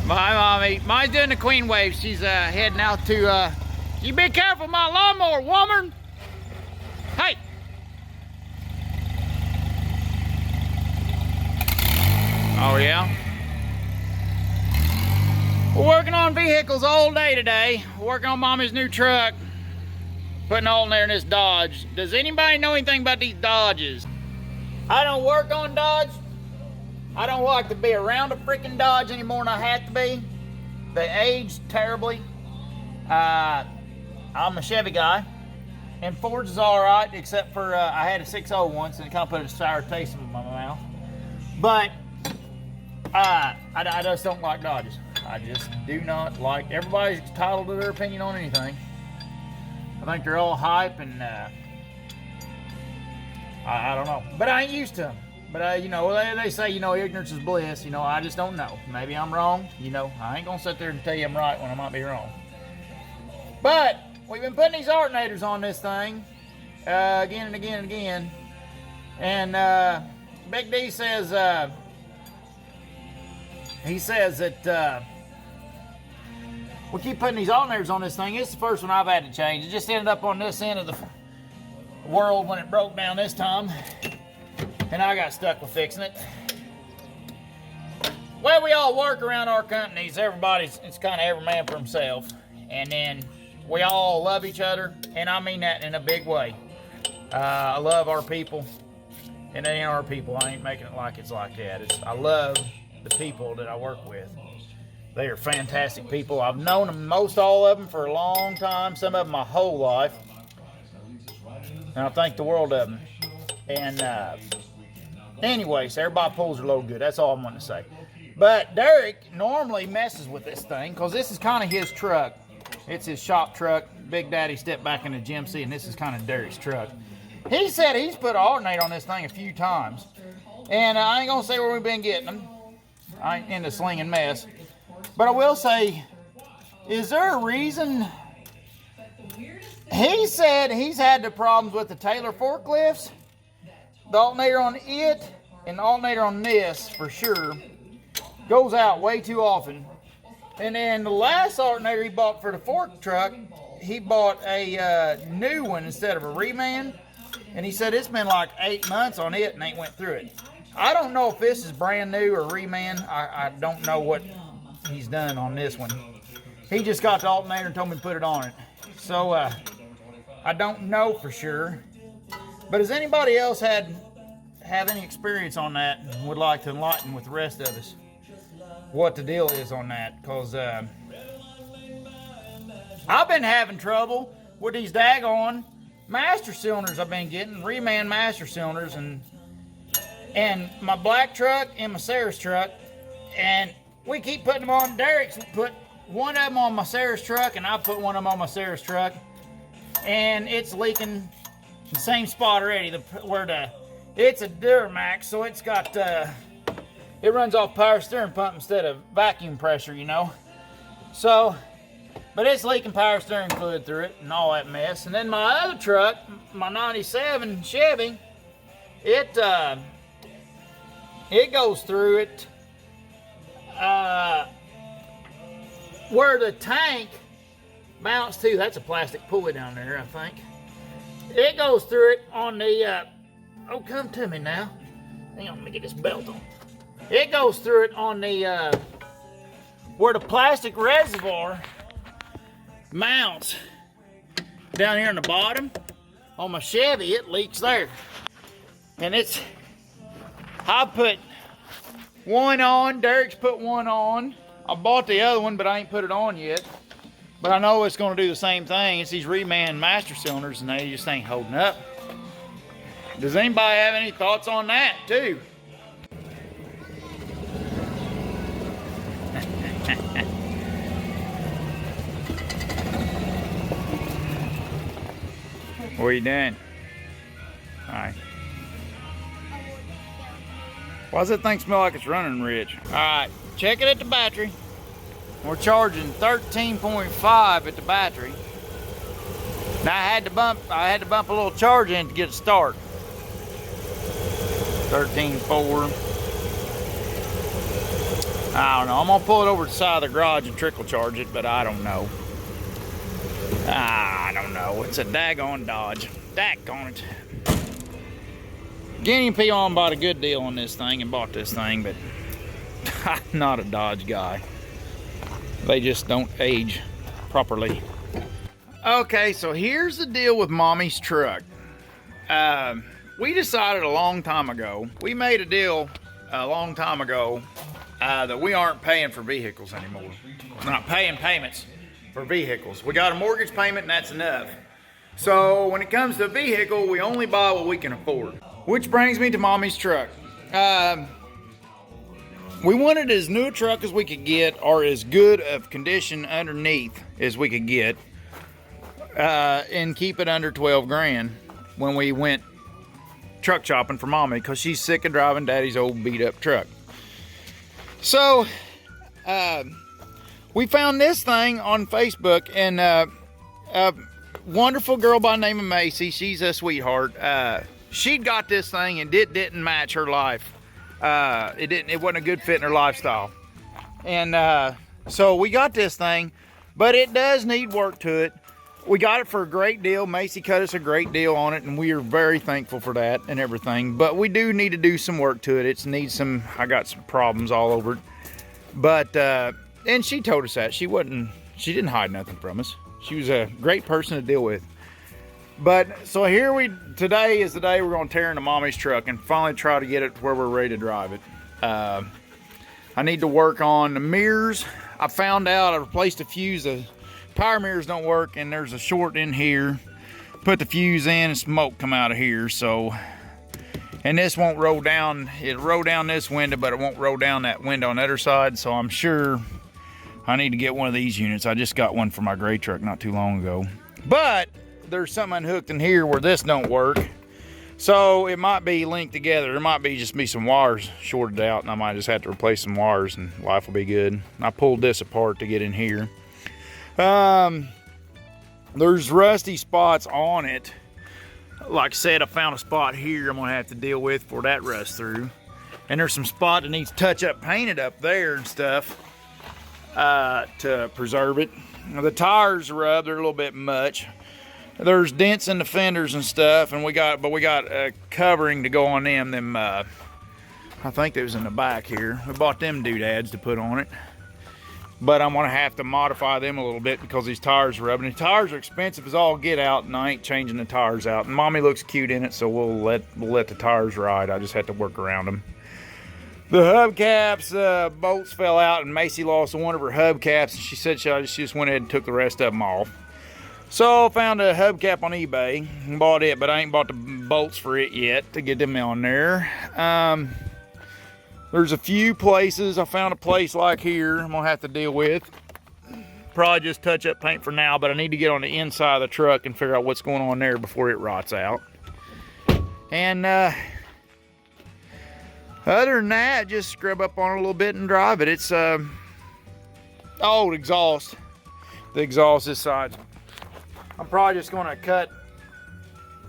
My mommy. Mine's doing the queen wave. She's heading out to, you be careful my lawnmower, woman. Hey. Oh yeah? We're working on vehicles all day today. We're working on mommy's new truck. Putting all in there in this Dodge. Does anybody know anything about these Dodges? I don't work on Dodge. I don't like to be around a freaking Dodge any more than I have to be. They age terribly. I'm a Chevy guy. And Ford's is all right, except for I had a 6.0 once and it kind of put a sour taste in my mouth. But I just don't like Dodges. I just do not like. Everybody's entitled to their opinion on anything. I think they're all hype and I don't know. But I ain't used to them. But you know, they say, you know, ignorance is bliss. You know, I just don't know. Maybe I'm wrong. You know, I ain't gonna sit there and tell you I'm right when I might be wrong. But we've been putting these alternators on this thing again and again and again. And Big D says he says that we keep putting these alternators on this thing. It's the first one I've had to change. It just ended up on this end of the world when it broke down this time. And I got stuck with fixing it. Well, we all work around our companies. It's kind of every man for himself. And then we all love each other. And I mean that in a big way. I love our people. And they ain't our people. I ain't making it like it's like that. I love the people that I work with. They are fantastic people. I've known them, most all of them, for a long time. Some of them my whole life. And I think the world of them. And anyways, everybody pulls their load good. That's all I'm wanting to say. But Derek normally messes with this thing because this is kind of his truck. It's his shop truck. Big Daddy stepped back in the GMC, and this is kind of Derek's truck. He said he's put an alternator on this thing a few times. And I ain't going to say where we've been getting them. I ain't into slinging mess. But I will say, is there a reason? He said he's had the problems with the Taylor forklifts. The alternator on it and the alternator on this, for sure, goes out way too often. And then the last alternator he bought for the fork truck, he bought a new one instead of a reman. And he said it's been like 8 months on it and ain't went through it. I don't know if this is brand new or reman. I don't know what he's done on this one. He just got the alternator and told me to put it on it. So I don't know for sure. But has anybody else have any experience on that and would like to enlighten with the rest of us what the deal is on that? Because I've been having trouble with these daggone master cylinders I've been getting, reman master cylinders, and my black truck and my Sarah's truck, and we keep putting them on. Derek's put one of them on my Sarah's truck, and I put one of them on my Sarah's truck, and it's leaking the same spot already, it's a Duramax, so it's got, it runs off power steering pump instead of vacuum pressure, you know. So, but it's leaking power steering fluid through it and all that mess. And then my other truck, my 97 Chevy, it goes through it, where the tank mounts to. That's a plastic pulley down there, I think. It goes through it on the, oh, come to me now. Hang on, let me get this belt on. It goes through it on the, where the plastic reservoir mounts down here on the bottom. On my Chevy, it leaks there. And I put one on, Derek's put one on. I bought the other one, but I ain't put it on yet. But I know it's going to do the same thing. It's these reman master cylinders, and they just ain't holding up. Does anybody have any thoughts on that, too? What are you doing? All right. Why does that thing smell like it's running, Rich? All right, check it at the battery. We're charging 13.5 at the battery. Now I had to bump a little charge in to get it start. 13.4. I don't know. I'm gonna pull it over to the side of the garage and trickle charge it, but I don't know. I don't know. It's a daggone Dodge. Daggone it. Guinea P on bought a good deal on this thing and bought this thing, but I'm not a Dodge guy. They just don't age properly. Okay, so here's the deal with Mommy's truck. We decided a long time ago, we made a deal a long time ago that we aren't paying for vehicles anymore. We're not paying payments for vehicles. We got a mortgage payment and that's enough. So when it comes to a vehicle, we only buy what we can afford. Which brings me to Mommy's truck. We wanted as new a truck as we could get, or as good of condition underneath as we could get, and keep it under 12 grand when we went truck shopping for Mommy, because she's sick of driving Daddy's old beat up truck. So we found this thing on Facebook, and a wonderful girl by the name of Macy, she's a sweetheart. She'd got this thing and it didn't match her life. It wasn't a good fit in her lifestyle. And so we got this thing, but it does need work to it. We got it for a great deal. Macy cut us a great deal on it, and we are very thankful for that and everything. But we do need to do some work to it. I got some problems all over it. But, and she told us that. She didn't hide nothing from us. She was a great person to deal with. But, so today is the day we're going to tear into Mommy's truck and finally try to get it to where we're ready to drive it. I need to work on the mirrors. I found out I replaced a fuse. The power mirrors don't work, and there's a short in here. Put the fuse in and smoke come out of here. So, and this won't roll down. It'll roll down this window, but it won't roll down that window on the other side. So I'm sure I need to get one of these units. I just got one for my gray truck not too long ago. But there's something unhooked in here where this don't work. So it might be linked together. There might be some wires shorted out, and I might just have to replace some wires and life will be good. I pulled this apart to get in here. There's rusty spots on it. Like I said, I found a spot here I'm gonna have to deal with for that rust through. And there's some spot that needs touch up painted up there and stuff to preserve it. Now, the tires rubbed, they're a little bit much. There's dents in the fenders and stuff, and we got a covering to go on them. I think they was in the back here. We bought them doodads to put on it. But I'm gonna have to modify them a little bit because these tires are rubbing. The tires are expensive as all get out, and I ain't changing the tires out. And Mommy looks cute in it, so we'll let the tires ride. I just have to work around them. The hubcaps, bolts fell out, and Macy lost one of her hubcaps, and she said she just went ahead and took the rest of them off. So I found a hubcap on eBay and bought it, but I ain't bought the bolts for it yet to get them on there. There's a few places. I found a place like here I'm gonna have to deal with. Probably just touch up paint for now, but I need to get on the inside of the truck and figure out what's going on there before it rots out. And other than that, just scrub up on it a little bit and drive it. It's old exhaust. The exhaust this side. I'm probably just gonna cut.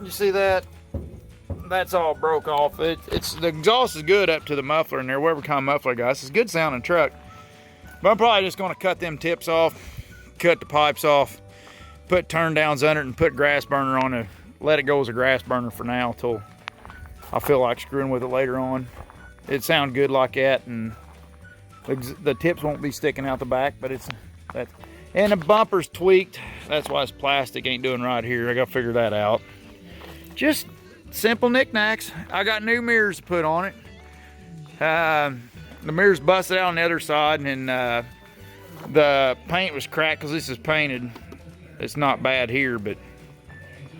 You see that? That's all broke off. The exhaust is good up to the muffler in there, whatever kind of muffler I got. It's a good sounding truck. But I'm probably just gonna cut them tips off, cut the pipes off, put turn downs under it, and put grass burner on it. Let it go as a grass burner for now till I feel like screwing with it later on. It sounds good like that, and the tips won't be sticking out the back, but and the bumper's tweaked. That's why it's plastic ain't doing right here. I gotta figure that out. Just simple knickknacks. I got new mirrors to put on it. The mirrors busted out on the other side, and the paint was cracked because this is painted. It's not bad here, but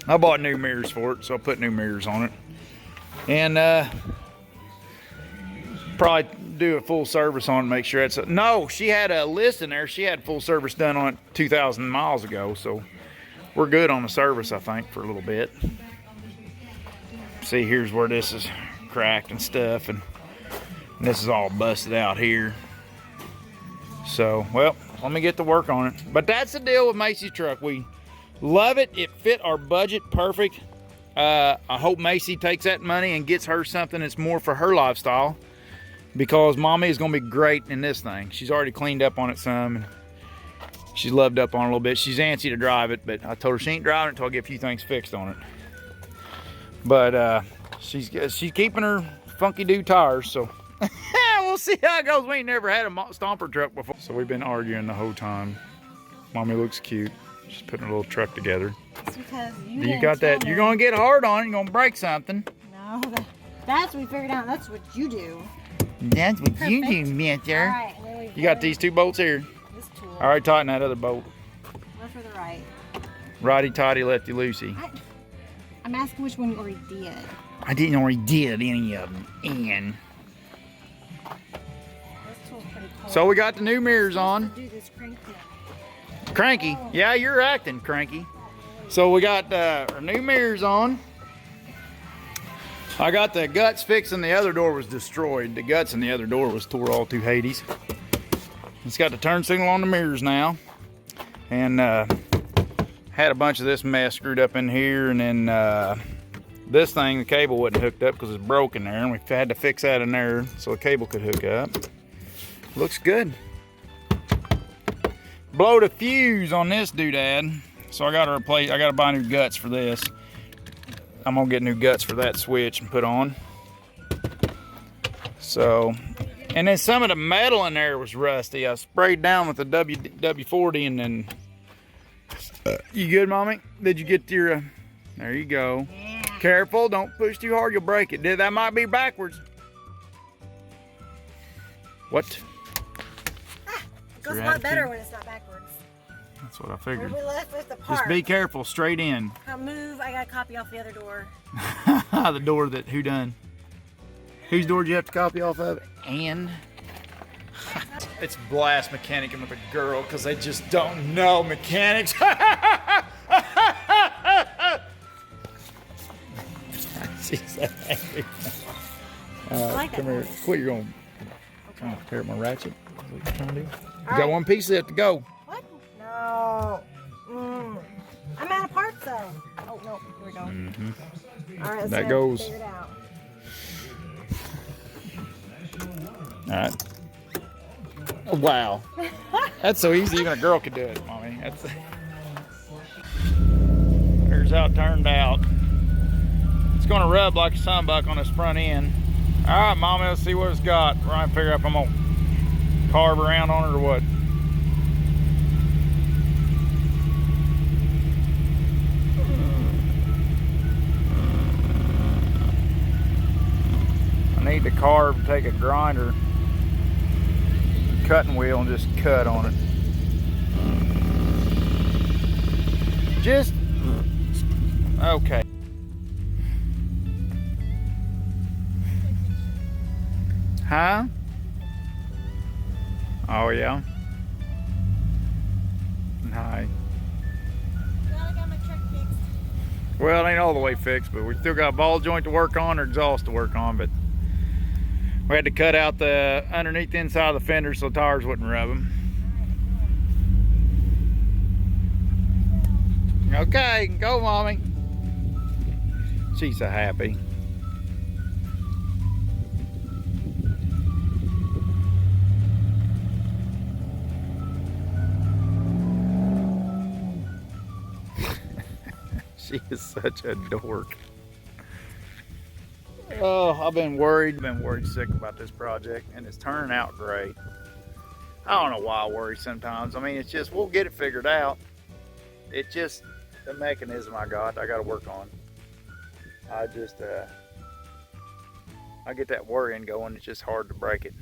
I bought new mirrors for it, so I put new mirrors on it. And probably do a full service on it, make sure it's no, she had a list in there. She had full service done on it 2,000 miles ago, so we're good on the service, I think, for a little bit. See, here's where this is cracked and stuff, and this is all busted out here. So, well, let me get to work on it. But that's the deal with Macy's truck. We love it. It fit our budget perfect. I hope Macy takes that money and gets her something that's more for her lifestyle. because Mommy is gonna be great in this thing. She's already cleaned up on it some. And she's loved up on it a little bit. She's antsy to drive it, but I told her she ain't driving it until I get a few things fixed on it. But she's keeping her funky do tires, so we'll see how it goes. We ain't never had a stomper truck before. So we've been arguing the whole time. Mommy looks cute. She's putting a little truck together. It's because you got that. You're gonna get hard on it. You're gonna break something. No, that's what we figured out. That's what you do. That's what you do, mister. All right, you got these 2 bolts here. This tool. All right, tighten that other bolt. Left or the right? Righty tighty, lefty loosey. I'm asking which one you already did. I didn't already did any of them. And This tool's pretty cool. so we got the new mirrors on. Do this cranky. Cranky. Yeah, you're acting cranky. So we got our new mirrors on. I got the guts fixed and the other door was destroyed. The guts and the other door was tore all to Hades. It's got the turn signal on the mirrors now. And had a bunch of this mess screwed up in here. And then this thing, the cable wasn't hooked up because it's broken there. And we had to fix that in there so the cable could hook up. Looks good. Blow the fuse on this doodad. So I got to replace, I got to buy new guts for this. I'm gonna get new guts for that switch and put on. So, and then some of the metal in there was rusty. I sprayed down with the W40 and then, you good, Mommy? Did you get your, there you go. Yeah. Careful, don't push too hard, you'll break it. That might be backwards. What? It goes a lot better when it's not backwards. That's what I figured. When we left with the part. Just be careful, straight in. I'll move, I got a copy off the other door. The door that, who done? Whose door did you have to copy off of? And it's blast mechanicing with a girl because they just don't know mechanics. She's angry. I like Come that here. voice. Quit, you're going to prepare my ratchet. That's what you're trying to do. You All got right. one piece left to go. What? No. I'm out of parts though. Oh no, here we go. All right, let's That goes. figure it out. All right. Oh, wow. That's so easy. Even a girl could do it, Mommy. Here's how it turned out. It's going to rub like a sunbuck on this front end. All right, Mommy, let's see what it's got. We're going to figure out if I'm going to carve around on it or what. I need to carve and take a grinder, cutting wheel, and just cut on it. Just, okay. Huh? Oh yeah? Hi. Glad I got my truck fixed. Well, it ain't all the way fixed, but we still got a ball joint to work on or exhaust to work on, but we had to cut out the underneath the inside of the fender so the tires wouldn't rub them. Okay, go, Mommy. She's so happy. She is such a dork. Oh, I've been worried sick about this project, and it's turning out great. I don't know why I worry sometimes. I mean, it's just, we'll get it figured out. It's just the mechanism I got to work on. I get that worrying going, it's just hard to break it.